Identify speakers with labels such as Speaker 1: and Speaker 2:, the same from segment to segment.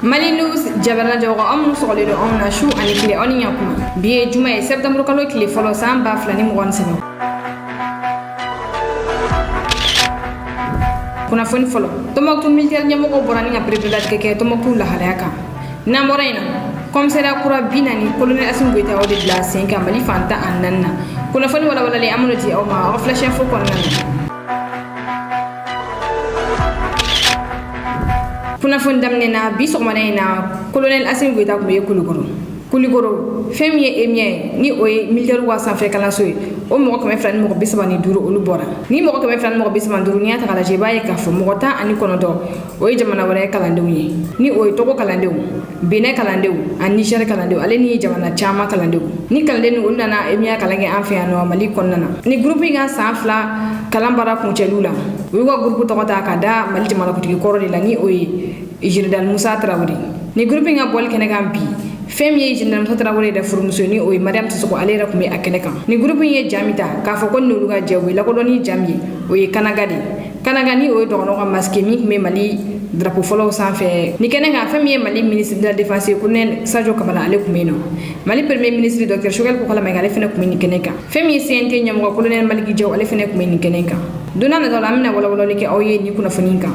Speaker 1: Mali News jabarna jogo am sogole do on na shu ani kile oni yakuma biye juma e septembre kalo kile folo samba flani mo won seno kuna fon folo to maktu militaire nyamo ko borani nga president ke to maktu la halaka na morena comme c'est la kura binani colonel Assimi Goïta o de la 5 Mali fanta annana kuna fon wala le amonoti o ma flash info kon nan kuna fon damne na bi so mana na colonel Assimi Goïta ko be kuligoro femiye emie ni oye militaire wa san fe kala soy o mo ko me fran mo bisba ni duru olu bora ni mo ko me fran mo bisba duru ni ata kala je baye ka fo mo ta ani kono do oye jamana wala kala ndewi ni oye to ko kala ndewu bene kala ndewu an Niger kala ndewu ale ni jamana chama kala ndewu ni kala ndewu unda na emia kala nge an fe ano Mali konnana ni groupe ga sanfla kala mbara ko celula wi wa groupe to ta ka da Mali jamana ko tigi korode la ni oye Général Moussa Traoré ni groupe ga bol kene ga bi femiye Général Moussa Traoré da furmusoni oye Mariam Sissoko alera ko me akene kan ni groupe ye jamita ka fo ko no luga jewi la ko doni jambi oye kanagani oye do no ko maske mi me Mali drapeau folo sans fait ni kene ga femiye Mali ministre de la défense ko nen Sadio Kamara ale ko meno Mali premier ministre Dr Choguel ko kala me gale fene ko ni kene kan femiye CNT nyam ko nen Mali gi jew ale fene ko ni kene kan dona na do lamina wala ni ke oye ni kuna foninka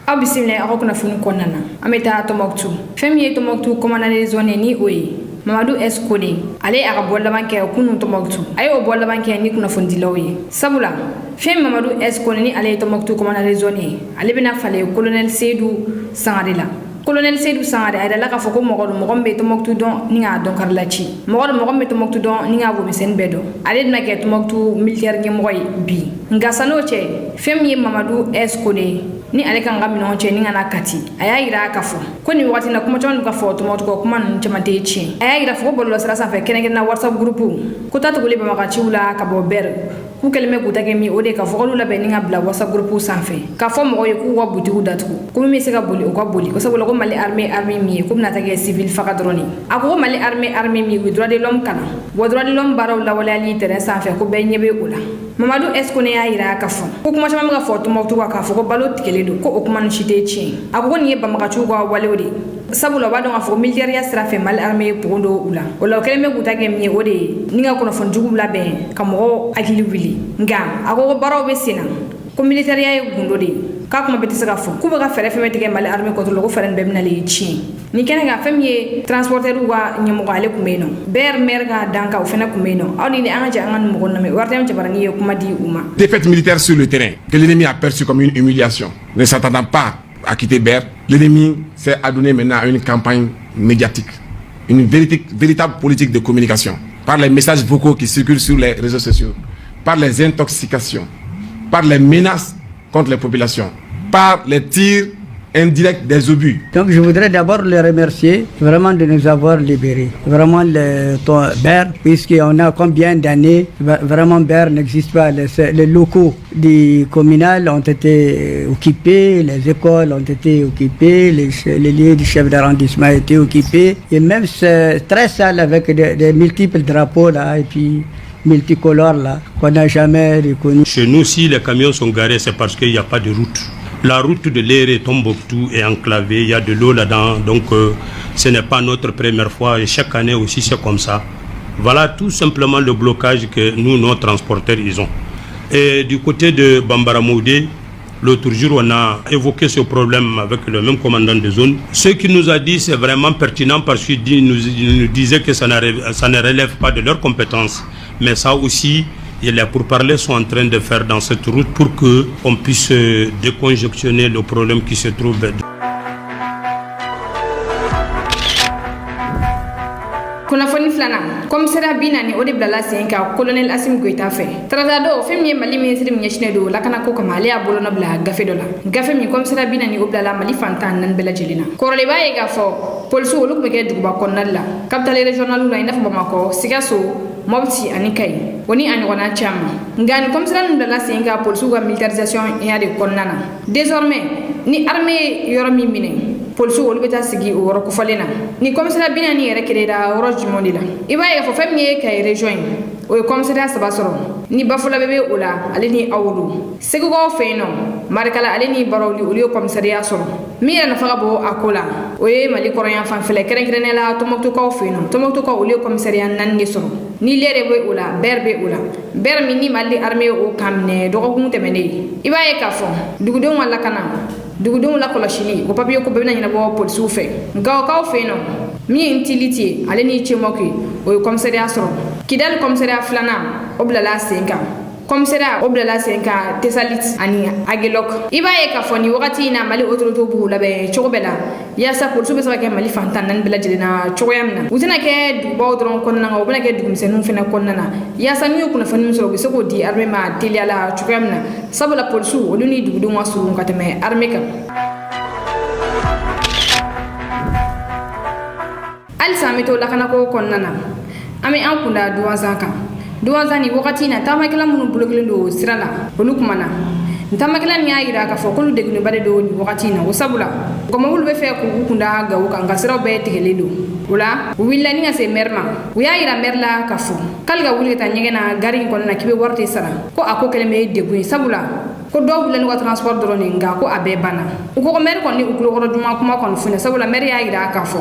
Speaker 1: Abisile ako kuna funu konana ameta tomoktu femiye tomoktu commandant zone ni oye Mamadou Eskode ale aga bolla banke kunu tomoktu ayo bolla banke ni kuna fundi lawe sabula fem Mamadou Eskode ni ale tomoktu commandant zone ale bena fale colonel Seydou Sangarela colonel Seydou Sangare ay dala ka foko mo be tomoktu don ni nga don karlachi mo be tomoktu don ni nga bo misen bedo ale na ke tomoktu militaire ni moy bi ngasano che femiye Mamadou Eskode ni ale kan ga minon che ni ngana kati aya ira ka fo ko ni wati na kuma ton ka fo to mo ko kuma n chama te chi aya ira fo bolo sara sa fe kene na WhatsApp group ko tatu ko le ba ka chiula ka bo ber ku kelme ku tage mi ode ka fo lu la be ni nga bla WhatsApp group sa fe ka fo mo ku wa buti ku datu ko mi se ka boli o ka boli ko sa bolo ko Mali armée mi ko na tage civil fa ka droni ako Mali armée mi wi droit de l'homme kana wo droit de l'homme baraw la wala li terrain sa fe ko be nyebe ula Mamadou Eskone ya ira ka fo ko kuma chama ga fo to mo to ka fo ko balo tikele do ko o kuma nchite chi ako ni ba maka chu ko walewde sabula ba don afo militaire ya sra fe Mali armée pondo ula wala keleme gutage mi ode ninga kono fon jugula be kamo akili wili nga ako baraw be sina ko militaire ya gundo de ka kuma beti saka fo ku ba fere feme tige Mali armée ko to logo fere be minale chi ni kene ga femiye transporteur wa nyamo gale kumeno ber merga danka o fena kumeno awni ni anga ja ngan mo gonna me wartem jabarani kuma di uma
Speaker 2: défaite militaire sur le terrain que l'ennemi a perçu comme une humiliation ne s'attendant pas à quitter Ber, l'ennemi s'est adonné maintenant à une campagne médiatique, une véritable politique de communication, par les messages vocaux qui circulent sur les réseaux sociaux, par les intoxications, par les menaces contre les populations, par les tirs indirects des obus.
Speaker 3: Donc je voudrais d'abord les remercier vraiment de nous avoir libérés. Vraiment Ber, puisqu'on a combien d'années, vraiment Ber n'existe pas. Les locaux du communal ont été occupés, les écoles ont été occupées, les lieux du chef d'arrondissement ont été occupés. Et même c'est très sale avec des multiples drapeaux là et puis multicolores là qu'on n'a jamais reconnus.
Speaker 4: Chez nous, si les camions sont garés, c'est parce qu'il n'y a pas de route. La route de l'Éré Tombouctou est enclavée, il y a de l'eau là-dedans, donc ce n'est pas notre première fois et chaque année aussi c'est comme ça. Voilà tout simplement le blocage que nous, nos transporteurs, ils ont. Et du côté de Bambara-Moudé, l'autre jour on a évoqué ce problème avec le même commandant de zone. Ce qu'il nous a dit c'est vraiment pertinent parce qu'il nous disait que ça ne relève pas de leurs compétences. Mais ça aussi, les pourparlers sont en train de faire dans cette route pour qu'on puisse décongestionner le problème qui se trouve.
Speaker 1: Kuna foni flana comme sera binani ode blala senka colonel Assimi Goïta fe tratado femi Mali ministre mi nyashine do lakana ko kamale abolo na bla gafe do la gafe mi comme sera binani oblala Mali fantan nan bela jelina korole baye gafo polsu oluk meke duba konnalla capitale régional la ina fa Bamako Sikasso Mopti anikai woni ani wana chama ngani comme sera nan bela senka polsu ga militarisation ya de konnana désormais ni armée yoromi mine polsu wolu beta sigi o woro ko falena ni commissaire binani yere kededa woro jumondila ibaye fo famille kay région o commissaire sabasoro ni bafula bebe ola ali ni awulu segu go feno marikala ale ni barawli olu commissariat sɔrɔ min yɛrɛ nafa ka bɔ a ko la o ye mali kɔrɔnya fanfɛla kɛrɛnkɛrɛnnenya la Tombouctou fɛ yen nɔ Tombouctou olu commissariat 4 de sɔrɔ ni lere bɛ o la ber bɛ o la ber min ni mali armée o kan minɛ dɔgɔkun tɛmɛnen i b'a ye k'a fɔ dugudenw ka lakana dugudenw la kɔlɔsili o papier ko bɛɛ bɛna ɲɛnabɔ polisiw fɛ nka o kaw fɛ yen nɔ min ye Ntiliti ale ni Cɛmɔki o ye commissariat sɔrɔ Kidal commissariat 2 o bilala sen kan commissariat o bilala sen kan Tessalit ani Aguelok i b'a ye k'a fɔ ni wagati in na mali autorité b'u labɛn cogo bɛɛ la yaasa polisiw bɛ se ka kɛ mali fantan 4 bɛɛ lajɛlen na cogoya min na u tɛna kɛ dugubaw dɔrɔn kɔnɔna na u bɛna kɛ dugumisɛnninw fana kɔnɔna na yaasa n'u ye kunnafoni min sɔrɔ u bɛ se k'o di armée ma teliya la cogoya min na sabula polisiw olu ni dugudenw ka surun ka tɛmɛ armée kan halisa an bɛ to lakanako kɔnɔna na an bɛ an kunda duwanzan kan duwanzan ni wagati in na taamakɛla minnu bolokelen don sira la olu kumana taamakɛla nin y'a jira k'a fɔ k'olu degunenba de don nin wagati in na o sabula gɔmɔbulu bɛ fɛ k'u kunda gawo kan nka siraw bɛɛ tigɛlen don o la u wulila ni ka se maire ma u y'a jira maire la k'a fɔ k'ale ka wuli ka taa ɲɛgɛn na gari in kɔnɔna na k'i bɛ wari tɛ sara ko a ko kɛlen bɛ degun ye sabula ko dɔw wulila n'u ka transport dɔrɔn de nka ko a bɛɛ banna u ko maire kɔni u tulokɔrɔ duman kuma kɔni f'u ɲɛna sabula maire y'a jira k'a fɔ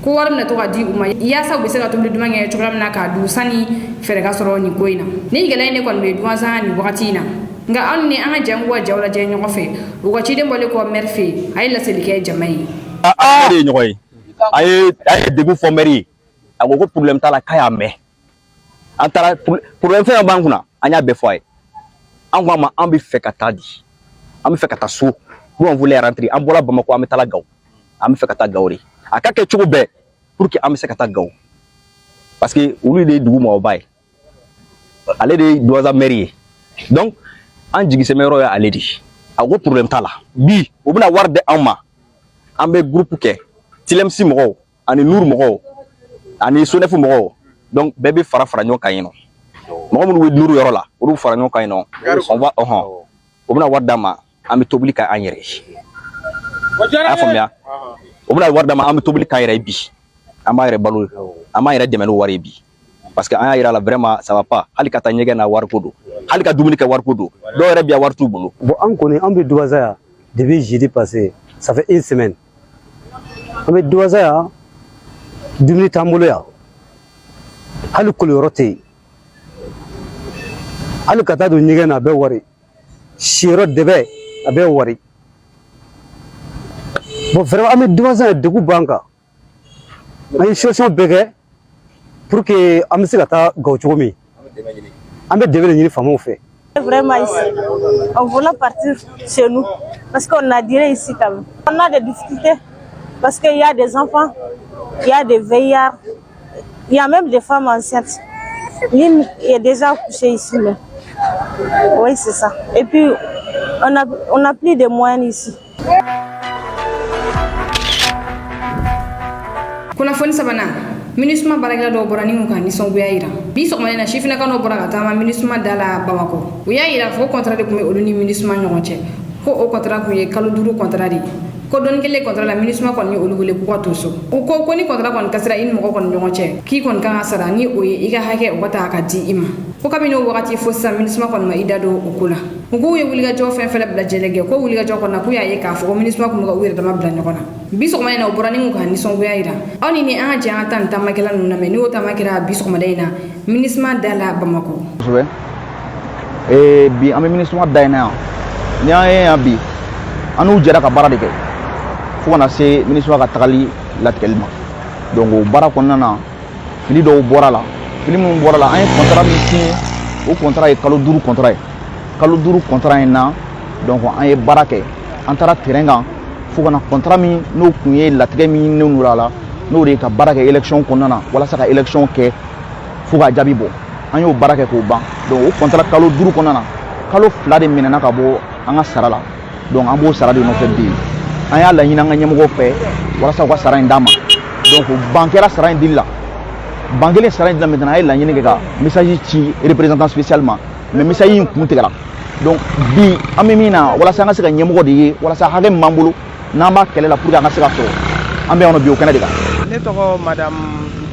Speaker 1: ko wari bɛna to ka di u ma yaasa u bɛ se ka tobili duman kɛ cogoya min na k'a dun sani fɛɛrɛ ka sɔrɔ nin ko in na ni gɛlɛya in de kɔni bɛ duwanzan nin wagati in na nka anw ni an ka jango ka jaw lajɛ ɲɔgɔn fɛ u ka ciden bɔlen kɔ maire fɛ yen a ye laseli kɛ jama ye
Speaker 5: de ye ɲɔgɔn ye a ye degun fɔ maire ye a ko problème t'a la k'a y'a mɛn an taara problème fɛn b'an kunna an y'a bɛɛ fɔ a ye an ko a ma an bɛ fɛ ka taa di an bɛ fɛ ka taa so nous on voulait rentrer an bɔra Bamako an bɛ taa Gawo an bɛ fɛ ka taa Gawo de a ka kɛ cogo bɛɛ pour que an bɛ se ka taa Gawo parce que olu de ye dugu mɔgɔba ye ale de ye duwanzan maire ye donc an jigisɛmɛ yɔrɔ ye ale de a ko problème t'a la bi u bɛna wari di an ma an bɛ groupe kɛ TLMC mɔgɔw ani Nour mɔgɔw ani Sonef mɔgɔw donc bɛɛ bɛ fara ɲɔgɔn kan yen nɔ mɔgɔ minnu bɛ Nour yɔrɔ la olu fara ɲɔgɔn kan yen nɔ on va u bɛna wari d'an ma an bɛ tobili kɛ an yɛrɛ ye a y'a faamuya u bɛna wari d'an ma an bɛ tobili k'an yɛrɛ ye bi an b'a yɛrɛ balo an b'a yɛrɛ dɛmɛ n'o wari ye bi parce que an y'a yira la vraiment ça va pas hali ka taa ɲɛgɛn na wari ko don hali ka dumuni kɛ wari ko don dɔw yɛrɛ bɛ yan wari t'u bolo.
Speaker 6: Bon an kɔni an bɛ duwanzan yan depuis jeudi passé ça fait 1 semaine an bɛ duwanzan yan dumuni t'an bolo yan hali koliyɔrɔ tɛ yen hali ka taa don ɲɛgɛn na a bɛ wari siyɔrɔ dɛbɛ a bɛ wari bon vraiment an bɛ duwanzan yan degun b'an kan an ye solution bɛɛ kɛ pour que an bɛ se ka taa Gawo cogo min an bɛ dɛmɛ de ɲini faamaw fɛ.
Speaker 7: Vraiment ici, on voulait partir chez nous parce qu'on a duré ici quand même. On a des difficultés parce qu'il y a des enfants, il y a des veillards, il y a même des femmes enceintes. L'une est déjà couchée ici. Mais... oui, c'est ça. Et puis, on a plus de moyens ici.
Speaker 1: kunnafoni sabanan MINUSMA baarakɛla dɔw bɔra ni u ka nisɔngoya yira bi sɔgɔmada in na sifinakaw dɔw bɔra ka taama MINUSMA da la Bamako u y'a yira fo contrat de tun bɛ olu ni MINUSMA ɲɔgɔn cɛ ko o contrat tun ye kalo 5 contrat de ye ko dɔɔni kelen contrat la MINUSMA kɔni ye olu wele k'u ka to so u ko ni contrat kɔni kasira i ni mɔgɔ kɔni ɲɔgɔn cɛ k'i kɔni kan ka sara ni o ye i ka hakɛ o ka taa ka di i ma ko kabini o wagati fo sisan MINUSMA kɔni ma i da don o ko la u k'u ye wulikajɔ fɛn fɛn bila jɛlɛ kɛ ko wulikajɔ kɔnɔ k'u y'a ye k'a fɔ ko MINUSMA tun bɛ ka u yɛrɛ dama bila ɲɔgɔn na bi sɔgɔmada in na u bɔra ni u ka nisɔngoya yira aw ni an ka jɛ an ka taa nin taamakɛla ninnu lamɛn n'o taama kɛra bi sɔgɔmada in na MINUSMA da la Bamako.
Speaker 5: bi an bɛ MINUSMA da in na yan ni an ye yan bi an n'u jɛra ka baara de kɛ fo kana se MINUSMA ka tagali latigɛli ma donc o baara kɔnɔna na fili dɔw bɔra la fili minnu bɔra la an ye contrat min signé o contrat ye kalo 5 contrat ye kalo 5 contrat in na donc an ye baara kɛ an taara terrain kan fo kana contrat min n'o kun ye latigɛ min ɲininen a la n'o de ye ka baara kɛ élection kɔnɔna na walasa ka élection kɛ fo ka jaabi bɔ an y'o baara kɛ k'o ban donc o contrat kalo 5 kɔnɔna na kalo 2 de minɛna ka bɔ an ka sara la donc an b'o sara de nɔfɛ bi an y'a laɲini an ka ɲɛmɔgɔw fɛ walasa u ka sara in d'an ma donc ban kɛra sara in dili la ban kelen sara in dila maintenant an ye laɲini kɛ ka message ci représentant spécial ma mais message in kun tigɛra donc bi an bɛ min na walasa an ka se ka ɲɛmɔgɔ de ye walasa hakɛ min b'an bolo n'an b'a kɛlɛ la pour que an ka se ka sɔrɔ an bɛ yan nɔ bi o kɛnɛ de kan.
Speaker 8: Ne tɔgɔ madame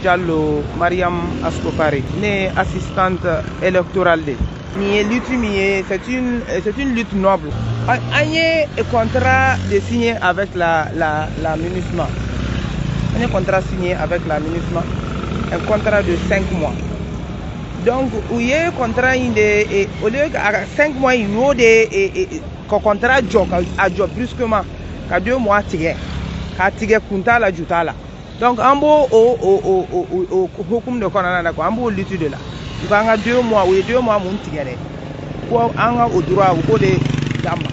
Speaker 8: Diallo Mariam Askopare, ne assistante électorale de. Ni lutte min ye c'est une lutte noble un contrat de signé avec la MINUSMA. Un contrat signé avec la MINUSMA, un contrat de 5 mois. Donc, il y a un contrat au lieu de 5 mois, il y a un contrat à job brusquement, à 2 mois, il kunta la jutala. Donc, en beau au hukum de Konana, en beau l'étude là. Il y a 2 mois, ou 2 mois, mon tigre. Quoi, en au droit, au code d'amba.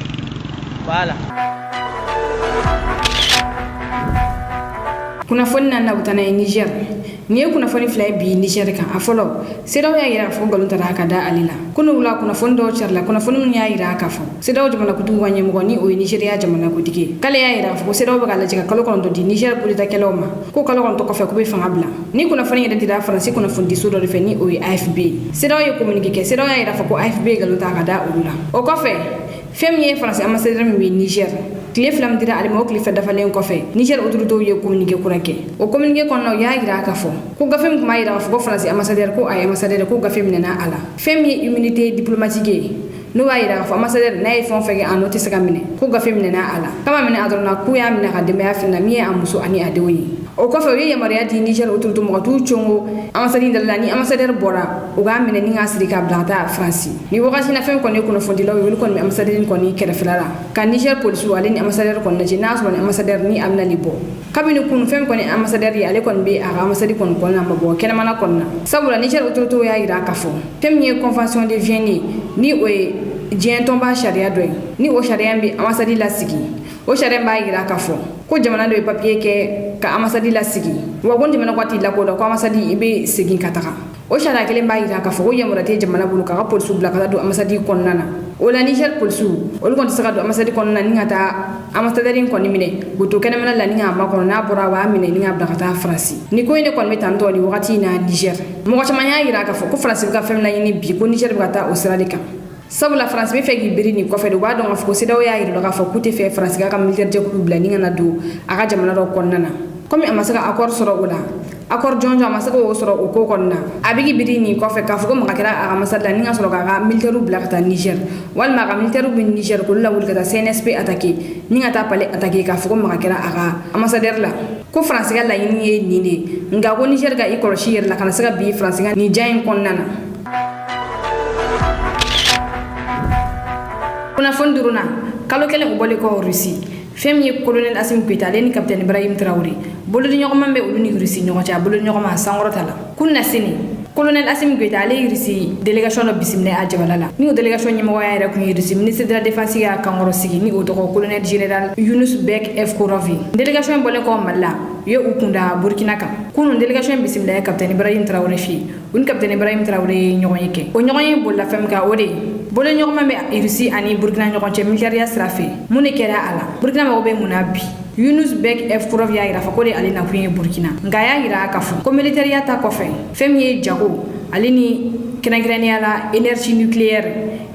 Speaker 8: Voilà.
Speaker 1: Kunnafoni na butana Niger ni kunnafoni fly bi Niger kan afolo sedaw ya yira fo galon tara kada alila kunu wula kunnafoni do charla kunnafoni mun ya yira ka fo sedaw jamana kutu wanye mo ni o Nigeria jamana kutike kale ya yira fo sedaw ba gala jika kalo kon do di Niger ko ta keloma ko kalo kon to ko fe ko be fanga bla ni kunnafoni ya dida France kunnafoni di sudo fe ni o AFB sedaw ya communique ke sedaw ya yira fo ko AFB galon ta kada ulula o ko fe femiye France ambassadeur mi Niger clé flam dira alimo clé fa dafa len ko fe Niger autorité ye communiquer kurake o communiquer kon no ya gira ka fo ko gafem ko mayira fo France ambassadeur ko ay ambassadeur ko gafem nena ala femi immunité diplomatique no wayira fo ambassadeur nay fon fege en notice kamine ko gafem nena ala kama mine adrona ku ya mine kademe ya finna mi amuso ani adewi o ko fe ye mariya di Niger autorité mo tu chongo ambassadeur dalla ni ambassadeur bora o ga mine ni ngasri ka blata France ni wakati na fem ko ne kuno fondi law yul kon mi ambassadeur ko ni kere filara kan Niger police wala ni ambassadeur kon na jina so ni ambassadeur ni amna libo kabini kun fem ko ni ambassadeur ya le kon be aga ambassadeur kon na mabo kene mana kon na sabula Niger autorité ya ira ka fo fem ni convention de Vienne ni o jien tomba sharia do ni o sharia bi ambassadeur la sigi o sharia ba ira ka fo ko jamana do papier ke ka ambassadeur la sigi wa gon jamana kwati la ko do ko ambassadeur ibe sigi kataka o sharia kele ba ira ka fo o yamurate jamana bulu ka police bula ka do ambassadeur kon nana o la Niger police o kon saka do ambassadeur kon nana ni ngata ambassadeur kon ni mine buto kene mana la ni ngama kon na bora wa mine ni ngabda kata France ni ko ine kon metanto ni wakati na Niger mo ko chamanya ira ka fo ko France ka fem na ni bi ko Niger kata Australie ka sabula France be fegi birini ko fe do wa do ngafo sedaw ya ira ka fo kuti fe France ka militaire je ko bla ni ngana do aga jamana do kon nana comme amasaka accord soro ola accord jonjo amasaka o soro o ko konna abigi birini ko fe ka fo ko makira aga masala ni ngasoro ga militaire bla kata Niger wal ma ga militaire bu Niger ko la wul kata CNSP attaquer ni ngata pale attaquer ka fo ko makira aga ambassadeur la ko France ga la yini ni ni nga ko Niger ga ikoro shir la kana saka bi France ga ni jayin konnana kuna fonduruna kalo kele ko bole ko Russie femi colonel Assimi Goïta leni capitaine Ibrahim Traoré bolo di ñoko mambe uluni Russie ñoko cha bolo ñoko ma sangorota la kunna sini colonel Assimi Goïta ale Russie délégation no bisimne a jabalala ni délégation ñi mo wayare ko Russie ministre de la défense ya kangoro sigi ni o to colonel général Younous Bek F Korovi délégation bole ko malla yo ukunda Burkina ka kunu délégation bisimne ya capitaine Ibrahim Traoré fi un capitaine Ibrahim Traoré ñoko yike o ñoko yi bolla fem ka ode bolo ñoko mambe Russie ani Burkina ñoko ci militaire ya strafe mune kera ala Burkina mo be munabi Younous Bek F Korovi ya ira fa ko de alina kuye Burkina ngaya ira ka fu ko militaire ya ta ko fe femi jago alini kenagrania la énergie nucléaire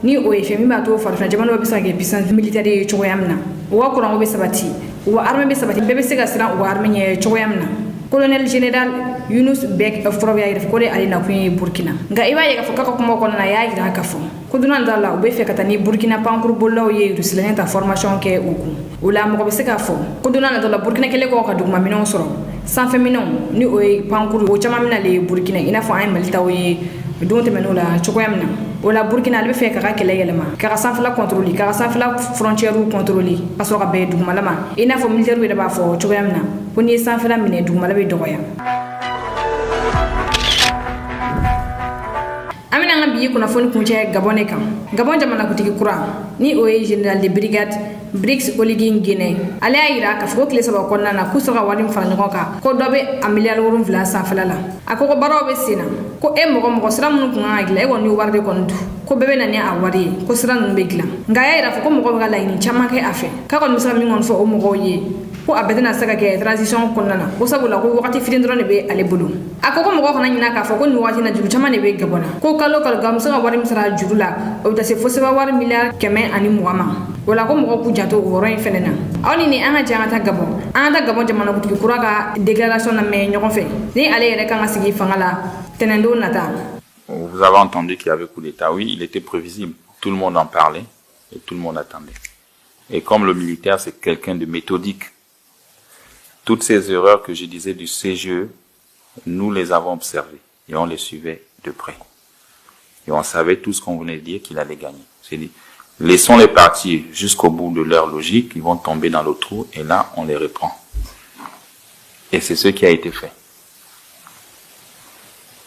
Speaker 1: ni o femi ma to farfa jamano be sange puissance militaire choyamna wa ko be sabati wa armée be sabati bebe sega sira wa armée nye choyamna colonel général Younous Bek F Korovi ya ira fa ko de alina kuye Burkina nga iba ya ka fu ka ko mo ko na ya ira ka fu ko dunan dalla o be fe katani Burkina pankuru bollo ye rusilene ta formation ke uku ula mo be seka fo ko dunan dalla Burkina kele ko ka dugma minon soro sans féminin ni o pankuru o chama mina le Burkina ina fo ay malta o ye donte menola chokoyamna wala Burkina be fe ka kele yelema ka sans fla contrôler ka sans fla frontière ou contrôler paso ka be dugma lama ina fo militaire we ba fo chokoyamna ko ni sans fla mine dugma la be dogoya amina ngabi kuna foni kunche Gabon kan Gabon jamana kutiki kura ni o général de brigade Brix Oligui Nguema ale ayira ka fo kile saba konna na kusoga wali mfala ngoka ko dobe amilial worum vla sa falala akoko baro be sina ko e mo sira mun kun agila e woni warde kondu ko bebe na ni awari ko sira nun be gila ngaya ira fo ko mo ga laini chama ke afe ka ko misala mi ngon fo o mo ye ko abedena saka ke transition konna na ko sabula ko wakati fidin drone be ale bulu akoko mo ko na nyina ka fo ko ni wati na juru chama ne be gabona ko kalo gamsa wari misara jurula o ta se fo se wari milliard keme ani muama wala ko mo ko jato o roin fenena awni ni anga jangata Gabon jamana kutu kuraga déclaration na me ñoko fe ni ale yere kan asigi fangala tenendo nata.
Speaker 9: Vous avez entendu qu'il y avait coup d'état, oui, il était prévisible, tout le monde en parlait et tout le monde attendait. Et comme le militaire, c'est quelqu'un de méthodique, toutes ces erreurs que je disais du CGE, nous les avons observées et on les suivait de près. Et on savait tout ce qu'on voulait dire qu'il allait gagner. C'est dit, laissons-les partir jusqu'au bout de leur logique, ils vont tomber dans le trou et là, on les reprend. Et c'est ce qui a été fait.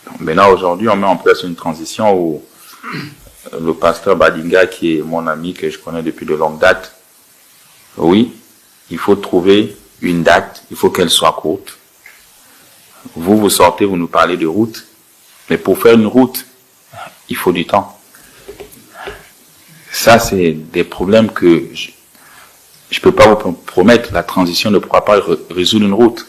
Speaker 9: Donc, maintenant, aujourd'hui, on met en place une transition où le pasteur Badinga, qui est mon ami, que je connais depuis de longue date, oui, il faut trouver une date, il faut qu'elle soit courte. Vous sortez, vous nous parlez de route, mais pour faire une route, il faut du temps. Ça, c'est des problèmes que je peux pas vous promettre. La transition ne pourra pas résoudre une route.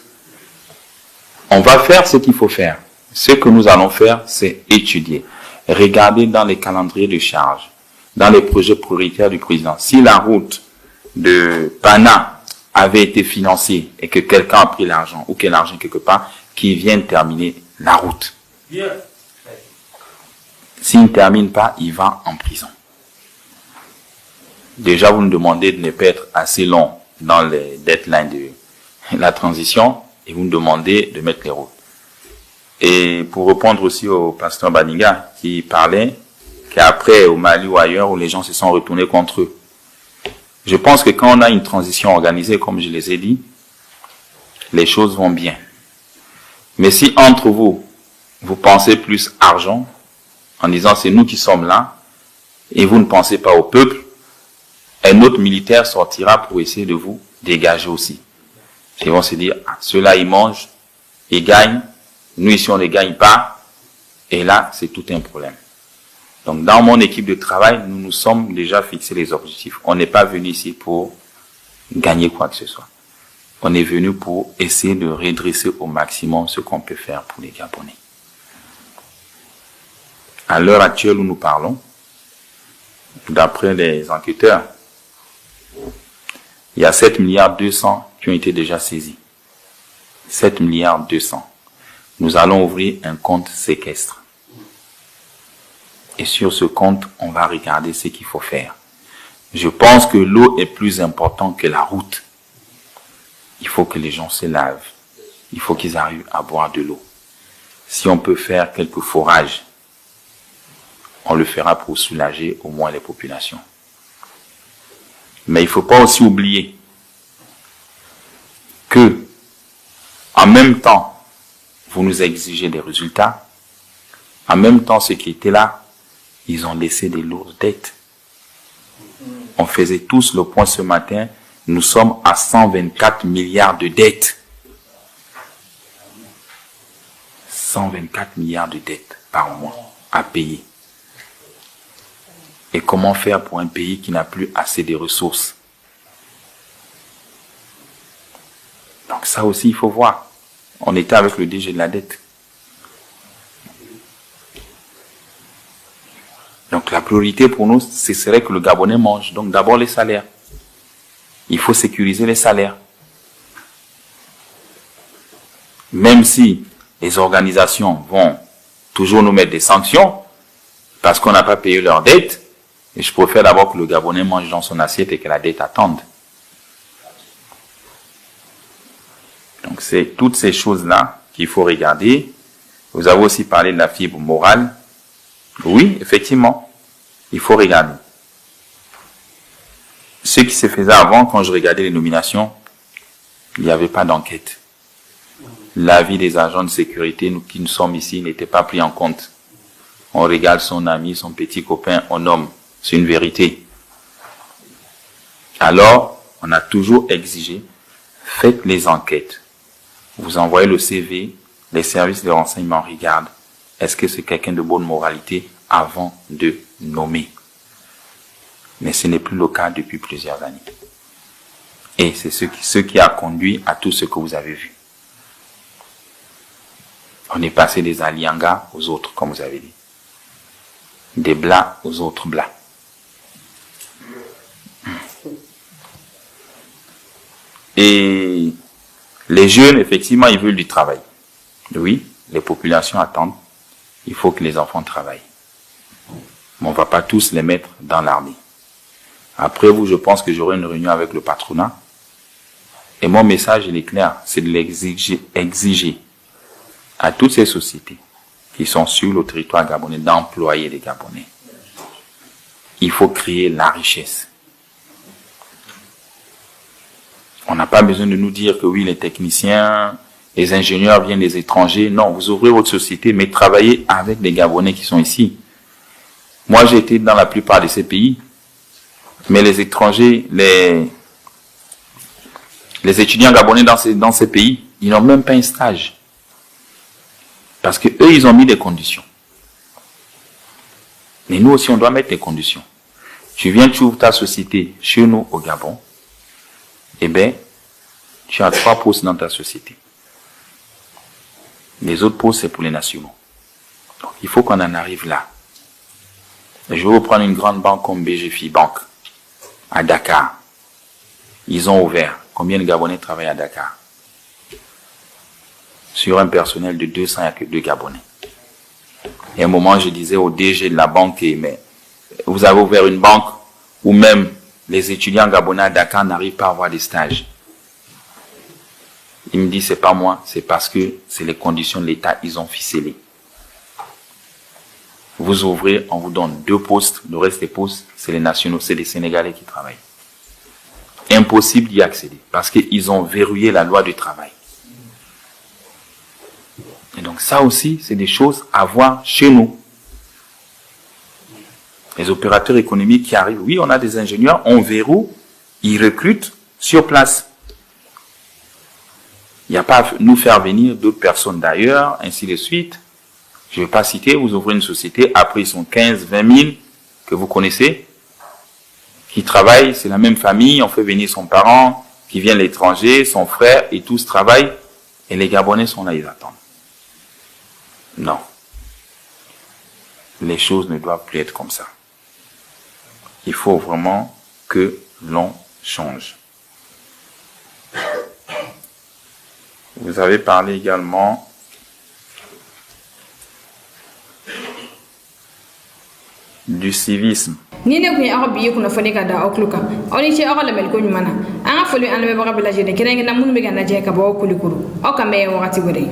Speaker 9: On va faire ce qu'il faut faire. Ce que nous allons faire, c'est étudier. Regarder dans les calendriers de charge, dans les projets prioritaires du président. Si la route de Pana avait été financée et que quelqu'un a pris l'argent, ou qu'il y a l'argent quelque part, qui vienne terminer la route. S'il ne termine pas, il va en prison. Déjà, vous nous demandez de ne pas être assez long dans les deadlines de la transition et vous nous demandez de mettre les routes. Et pour répondre aussi au pasteur Baniga qui parlait qu'après au Mali ou ailleurs où les gens se sont retournés contre eux. Je pense que quand on a une transition organisée, comme je les ai dit, les choses vont bien. Mais si entre vous, vous pensez plus argent, en disant c'est nous qui sommes là, et vous ne pensez pas au peuple, un autre militaire sortira pour essayer de vous dégager aussi. Ils vont se dire, ah, ceux-là ils mangent, ils gagnent, nous ici on ne gagne pas, et là c'est tout un problème. Donc dans mon équipe de travail, nous nous sommes déjà fixés les objectifs. On n'est pas venu ici pour gagner quoi que ce soit. On est venu pour essayer de redresser au maximum ce qu'on peut faire pour les Gabonais. À l'heure actuelle où nous parlons, d'après les enquêteurs, il y a 7 milliards 200 qui ont été déjà saisis. 7 milliards 200. Nous allons ouvrir un compte séquestre. Et sur ce compte, on va regarder ce qu'il faut faire. Je pense que l'eau est plus importante que la route. Il faut que les gens se lavent. Il faut qu'ils arrivent à boire de l'eau. Si on peut faire quelques forages, on le fera pour soulager au moins les populations. Mais il ne faut pas aussi oublier que, en même temps, vous nous exigez des résultats, en même temps, ceux qui étaient là, ils ont laissé des lourdes dettes. On faisait tous le point ce matin, nous sommes à 124 milliards de dettes. 124 milliards de dettes par mois à payer. Et comment faire pour un pays qui n'a plus assez de ressources? Donc ça aussi, il faut voir. On était avec le DG de la dette. Donc la priorité pour nous, ce serait que le Gabonais mange. Donc d'abord les salaires. Il faut sécuriser les salaires. Même si les organisations vont toujours nous mettre des sanctions, parce qu'on n'a pas payé leurs dettes, et je préfère d'abord que le Gabonais mange dans son assiette et que la dette attende. Donc c'est toutes ces choses-là qu'il faut regarder. Vous avez aussi parlé de la fibre morale. Oui, effectivement, il faut regarder. Ce qui se faisait avant, quand je regardais les nominations, il n'y avait pas d'enquête. L'avis des agents de sécurité, nous qui nous sommes ici, n'était pas pris en compte. On regarde son ami, son petit copain, on nomme. C'est une vérité. Alors, on a toujours exigé, faites les enquêtes. Vous envoyez le CV, les services de renseignement regardent. Est-ce que c'est quelqu'un de bonne moralité avant de nommer? Mais ce n'est plus le cas depuis plusieurs années. Et c'est ce qui a conduit à tout ce que vous avez vu. On est passé des Alianga aux autres, comme vous avez dit. Des Blas aux autres Blas. Et les jeunes, effectivement, ils veulent du travail. Oui, les populations attendent. Il faut que les enfants travaillent. Mais on ne va pas tous les mettre dans l'armée. Après vous, je pense que j'aurai une réunion avec le patronat. Et mon message, il est clair, c'est de exiger à toutes ces sociétés qui sont sur le territoire gabonais d'employer les Gabonais. Il faut créer la richesse. On n'a pas besoin de nous dire que oui, les techniciens, les ingénieurs viennent des étrangers. Non, vous ouvrez votre société, mais travaillez avec les Gabonais qui sont ici. Moi, j'ai été dans la plupart de ces pays, mais les étrangers, les étudiants gabonais dans ces pays, ils n'ont même pas un stage. Parce que eux, ils ont mis des conditions. Mais nous aussi, on doit mettre des conditions. Tu viens, tu ouvres ta société chez nous au Gabon, eh bien, tu as 3 postes dans ta société. Les autres postes, c'est pour les nationaux. Donc, il faut qu'on en arrive là. Je vais vous prendre une grande banque comme BGFI Bank, à Dakar. Ils ont ouvert. Combien de Gabonais travaillent à Dakar? Sur un personnel de 200, il n'y a que 2 Gabonais. Et à un moment, je disais au DG de la banque, mais vous avez ouvert une banque où même les étudiants gabonais à Dakar n'arrivent pas à avoir des stages. Il me dit, c'est pas moi, c'est parce que c'est les conditions de l'État, ils ont ficelé. Vous ouvrez, on vous donne 2 postes, le reste des postes, c'est les nationaux, c'est les Sénégalais qui travaillent. Impossible d'y accéder, parce qu'ils ont verrouillé la loi du travail. Et donc ça aussi, c'est des choses à voir chez nous. Les opérateurs économiques qui arrivent, oui, on a des ingénieurs, on verrouille, ils recrutent sur place. Il n'y a pas à nous faire venir d'autres personnes d'ailleurs, ainsi de suite. Je ne vais pas citer, vous ouvrez une société, après ils sont 15, 20 000 que vous connaissez, qui travaillent, c'est la même famille, on fait venir son parent, qui vient de l'étranger, son frère, et tous travaillent, et les Gabonais sont là, ils attendent. Non. Les choses ne doivent plus être comme ça. Il faut vraiment que l'on change. Vous avez parlé également du civisme.
Speaker 1: Ni ne kun ye aw biye kuna foni ka da aw kluka aw ni ci aw la mel ko nyumana an ga foli an be baga belaje de kenenga na mun be ga na je ka bawo kulikuru aw ka me wakati gore